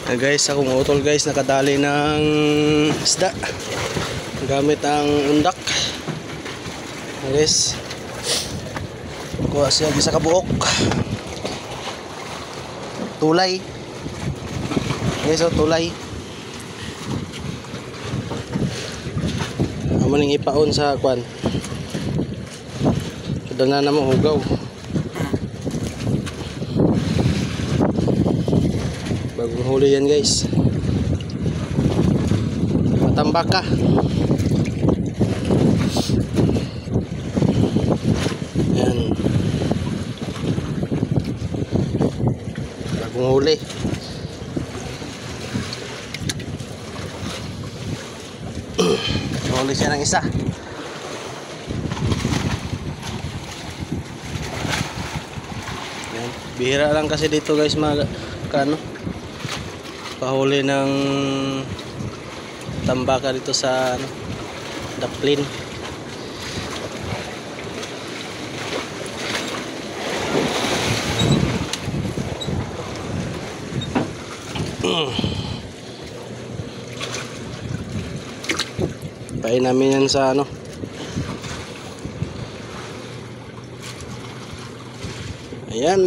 Guys, akong utol guys, nakadali ng isda gamit ang undak. Guys, kuha siya isa ka buok tulay guys, tulay amaning ipaon sa kwan kada na naman hugaw. Bagong huli yan guys, matambak ka. Yan, bagong huli. Huli siya ng isa. Yan, bihira lang kasi dito guys kano pahuli ng tambaka dito sa Daplin. Pain namin yan sa ayan.